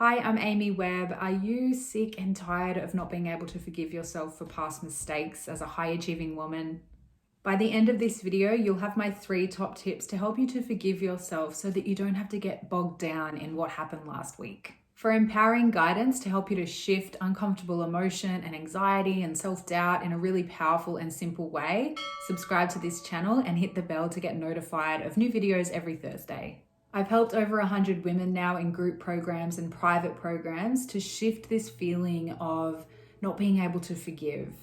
Hi, I'm Amy Webb. Are you sick and tired of not being able to forgive yourself for past mistakes as a high achieving woman? By the end of this video, you'll have my 3 top tips to help you to forgive yourself so that you don't have to get bogged down in what happened last week. For empowering guidance to help you to shift uncomfortable emotion and anxiety and self-doubt in a really powerful and simple way, subscribe to this channel and hit the bell to get notified of new videos every Thursday. I've helped over 100 women now in group programs and private programs to shift this feeling of not being able to forgive.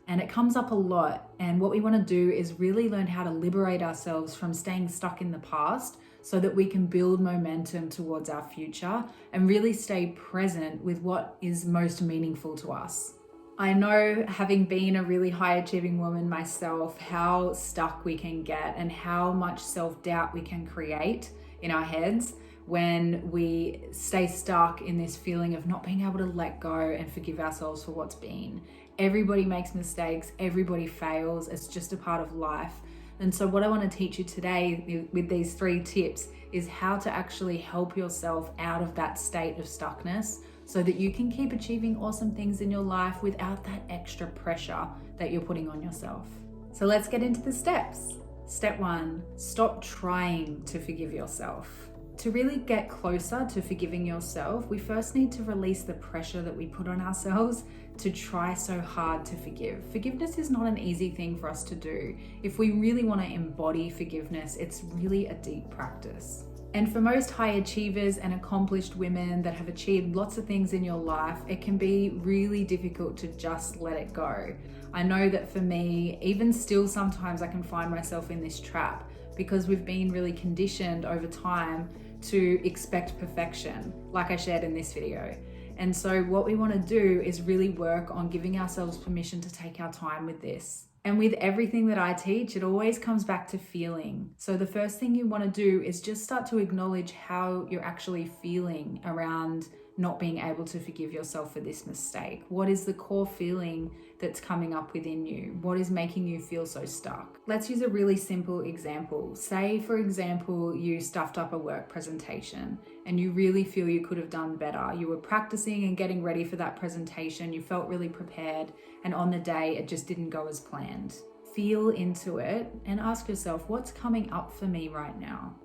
And it comes up a lot. And what we want to do is really learn how to liberate ourselves from staying stuck in the past so that we can build momentum towards our future and really stay present with what is most meaningful to us. I know, having been a really high achieving woman myself, how stuck we can get and how much self-doubt we can create in our heads when we stay stuck in this feeling of not being able to let go and forgive ourselves for what's been. Everybody makes mistakes, everybody fails, it's just a part of life. And so what I want to teach you today with these 3 tips is how to actually help yourself out of that state of stuckness so that you can keep achieving awesome things in your life without that extra pressure that you're putting on yourself. So let's get into the steps. Step 1, stop trying to forgive yourself. To really get closer to forgiving yourself, we first need to release the pressure that we put on ourselves to try so hard to forgive. Forgiveness is not an easy thing for us to do. If we really want to embody forgiveness, it's really a deep practice. And for most high achievers and accomplished women that have achieved lots of things in your life, it can be really difficult to just let it go. I know that for me, even still sometimes I can find myself in this trap because we've been really conditioned over time to expect perfection, like I shared in this video. And so what we want to do is really work on giving ourselves permission to take our time with this. And with everything that I teach, it always comes back to feeling. So the first thing you want to do is just start to acknowledge how you're actually feeling around not being able to forgive yourself for this mistake. What is the core feeling that's coming up within you? What is making you feel so stuck? Let's use a really simple example. Say, for example, you stuffed up a work presentation and you really feel you could have done better. You were practicing and getting ready for that presentation. You felt really prepared, and on the day, it just didn't go as planned. Feel into it and ask yourself, what's coming up for me right now?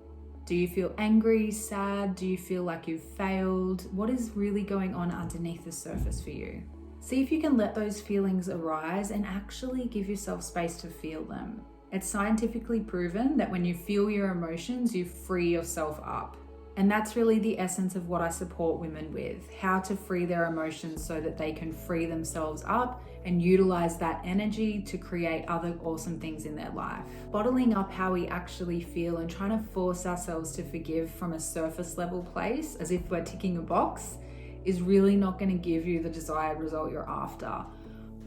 Do you feel angry, sad? Do you feel like you've failed? What is really going on underneath the surface for you? See if you can let those feelings arise and actually give yourself space to feel them. It's scientifically proven that when you feel your emotions, you free yourself up. And that's really the essence of what I support women with, how to free their emotions so that they can free themselves up and utilize that energy to create other awesome things in their life. Bottling up how we actually feel and trying to force ourselves to forgive from a surface level place, as if we're ticking a box, is really not going to give you the desired result you're after.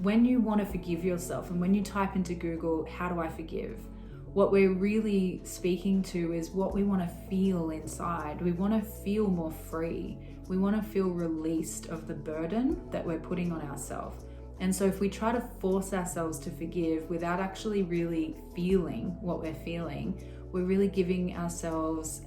When you want to forgive yourself and when you type into Google, how do I forgive? What we're really speaking to is what we want to feel inside. We want to feel more free. We want to feel released of the burden that we're putting on ourselves. And so if we try to force ourselves to forgive without actually really feeling what we're feeling, we're really giving ourselves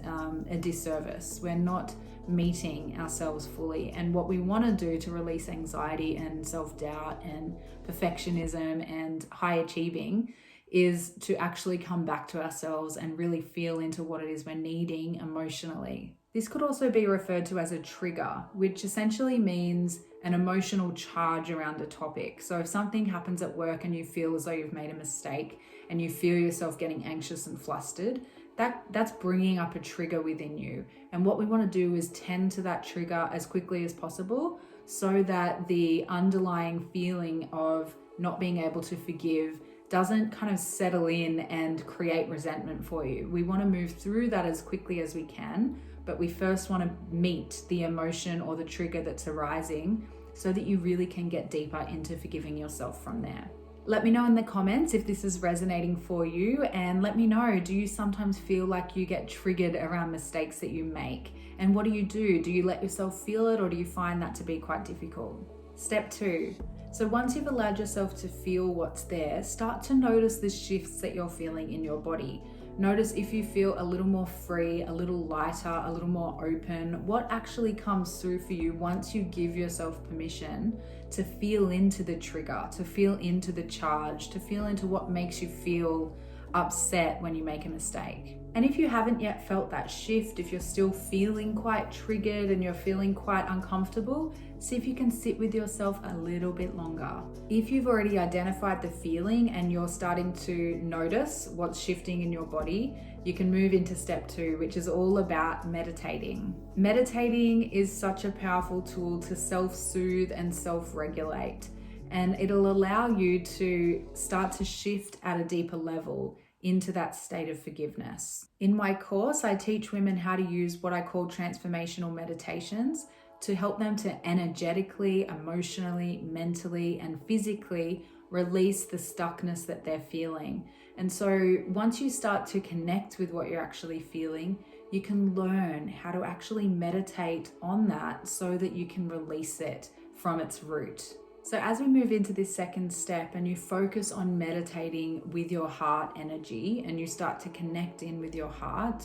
a disservice. We're not meeting ourselves fully. And what we want to do to release anxiety and self-doubt and perfectionism and high achieving is to actually come back to ourselves and really feel into what it is we're needing emotionally. This could also be referred to as a trigger, which essentially means an emotional charge around a topic. So if something happens at work and you feel as though you've made a mistake and you feel yourself getting anxious and flustered, that's bringing up a trigger within you. And what we want to do is tend to that trigger as quickly as possible so that the underlying feeling of not being able to forgive doesn't kind of settle in and create resentment for you. We want to move through that as quickly as we can, but we first want to meet the emotion or the trigger that's arising so that you really can get deeper into forgiving yourself from there. Let me know in the comments if this is resonating for you, and let me know, do you sometimes feel like you get triggered around mistakes that you make? And what do you do? Do you let yourself feel it, or do you find that to be quite difficult? Step 2. So once you've allowed yourself to feel what's there, start to notice the shifts that you're feeling in your body. Notice if you feel a little more free, a little lighter, a little more open, what actually comes through for you once you give yourself permission to feel into the trigger, to feel into the charge, to feel into what makes you feel upset when you make a mistake. And if you haven't yet felt that shift, if you're still feeling quite triggered and you're feeling quite uncomfortable, see if you can sit with yourself a little bit longer. If you've already identified the feeling and you're starting to notice what's shifting in your body, you can move into step 2, which is all about meditating. Meditating is such a powerful tool to self-soothe and self-regulate, and it'll allow you to start to shift at a deeper level into that state of forgiveness. In my course, I teach women how to use what I call transformational meditations to help them to energetically, emotionally, mentally, and physically release the stuckness that they're feeling. And so once you start to connect with what you're actually feeling, you can learn how to actually meditate on that so that you can release it from its root. So as we move into this second step and you focus on meditating with your heart energy and you start to connect in with your heart,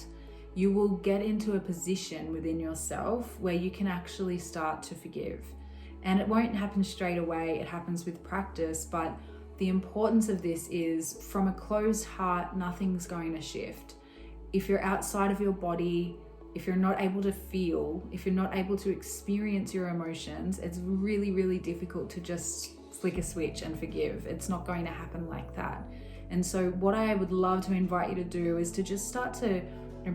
you will get into a position within yourself where you can actually start to forgive. And it won't happen straight away, it happens with practice, but the importance of this is from a closed heart, nothing's going to shift. If you're outside of your body, if you're not able to feel, if you're not able to experience your emotions, it's really, really difficult to just flick a switch and forgive. It's not going to happen like that. And so what I would love to invite you to do is to just start to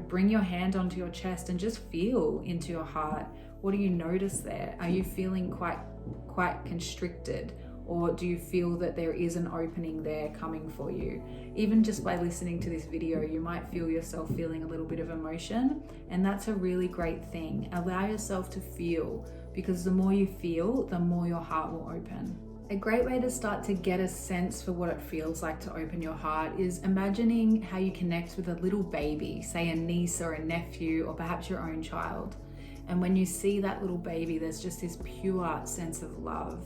bring your hand onto your chest and just feel into your heart. What do you notice there? Are you feeling quite constricted? Or do you feel that there is an opening there coming for you? Even just by listening to this video, you might feel yourself feeling a little bit of emotion, and that's a really great thing. Allow yourself to feel, because the more you feel, the more your heart will open. A great way to start to get a sense for what it feels like to open your heart is imagining how you connect with a little baby, say a niece or a nephew, or perhaps your own child. And when you see that little baby, there's just this pure sense of love.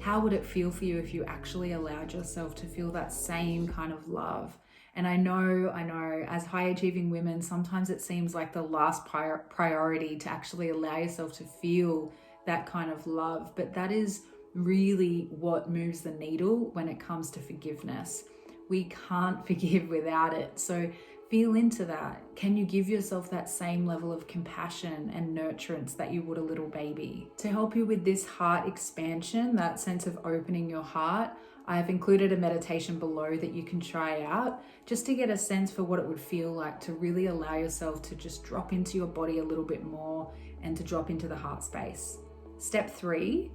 How would it feel for you if you actually allowed yourself to feel that same kind of love? And I know, as high achieving women, sometimes it seems like the last priority to actually allow yourself to feel that kind of love. But that is really what moves the needle when it comes to forgiveness. We can't forgive without it. So feel into that. Can you give yourself that same level of compassion and nurturance that you would a little baby? To help you with this heart expansion, that sense of opening your heart, I've included a meditation below that you can try out just to get a sense for what it would feel like to really allow yourself to just drop into your body a little bit more and to drop into the heart space. Step 3.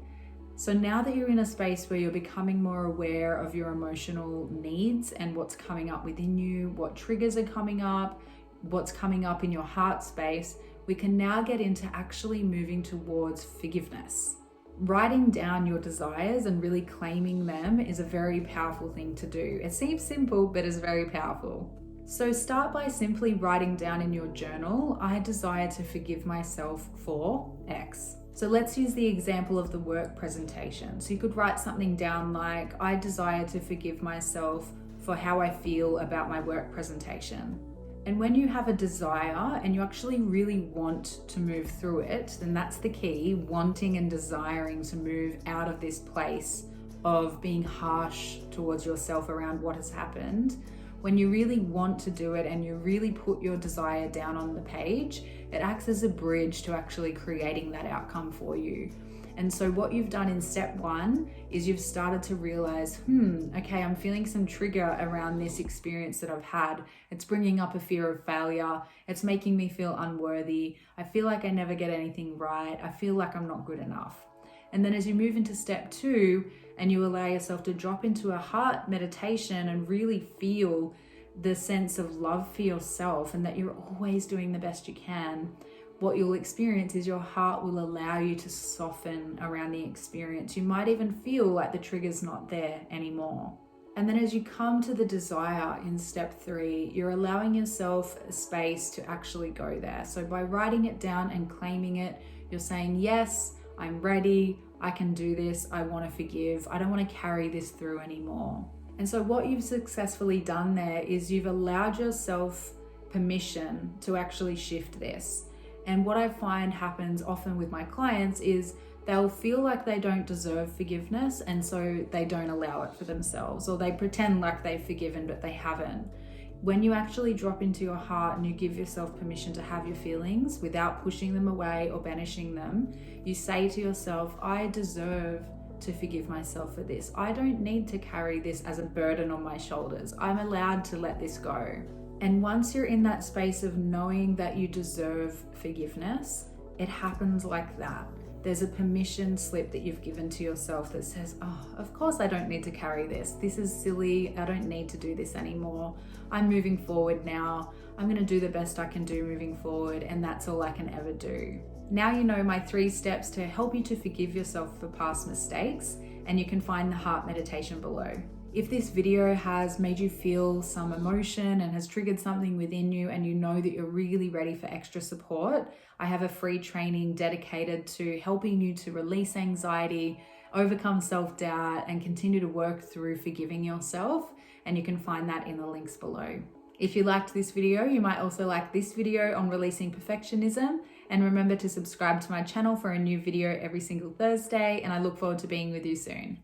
So now that you're in a space where you're becoming more aware of your emotional needs and what's coming up within you, what triggers are coming up, what's coming up in your heart space, we can now get into actually moving towards forgiveness. Writing down your desires and really claiming them is a very powerful thing to do. It seems simple, but it's very powerful. So start by simply writing down in your journal, I desire to forgive myself for X. So let's use the example of the work presentation. So you could write something down like, I desire to forgive myself for how I feel about my work presentation. And when you have a desire and you actually really want to move through it, then that's the key, wanting and desiring to move out of this place of being harsh towards yourself around what has happened. When you really want to do it and you really put your desire down on the page, it acts as a bridge to actually creating that outcome for you. And so what you've done in step 1 is you've started to realize, okay, I'm feeling some trigger around this experience that I've had. It's bringing up a fear of failure. It's making me feel unworthy. I feel like I never get anything right. I feel like I'm not good enough. And then as you move into step 2 and you allow yourself to drop into a heart meditation and really feel the sense of love for yourself and that you're always doing the best you can, what you'll experience is your heart will allow you to soften around the experience. You might even feel like the trigger's not there anymore. And then as you come to the desire in step 3, you're allowing yourself a space to actually go there. So by writing it down and claiming it, you're saying, yes, I'm ready, I can do this, I want to forgive, I don't want to carry this through anymore. And so what you've successfully done there is you've allowed yourself permission to actually shift this. And what I find happens often with my clients is they'll feel like they don't deserve forgiveness, and so they don't allow it for themselves, or they pretend like they've forgiven but they haven't. When you actually drop into your heart and you give yourself permission to have your feelings without pushing them away or banishing them, you say to yourself, I deserve to forgive myself for this. I don't need to carry this as a burden on my shoulders. I'm allowed to let this go. And once you're in that space of knowing that you deserve forgiveness, it happens like that. There's a permission slip that you've given to yourself that says, oh, of course I don't need to carry this. This is silly. I don't need to do this anymore. I'm moving forward now. I'm going to do the best I can do moving forward, and that's all I can ever do. Now you know my 3 steps to help you to forgive yourself for past mistakes, and you can find the heart meditation below. If this video has made you feel some emotion and has triggered something within you, and you know that you're really ready for extra support, I have a free training dedicated to helping you to release anxiety, overcome self-doubt, and continue to work through forgiving yourself. And you can find that in the links below. If you liked this video, you might also like this video on releasing perfectionism. And remember to subscribe to my channel for a new video every single Thursday. And I look forward to being with you soon.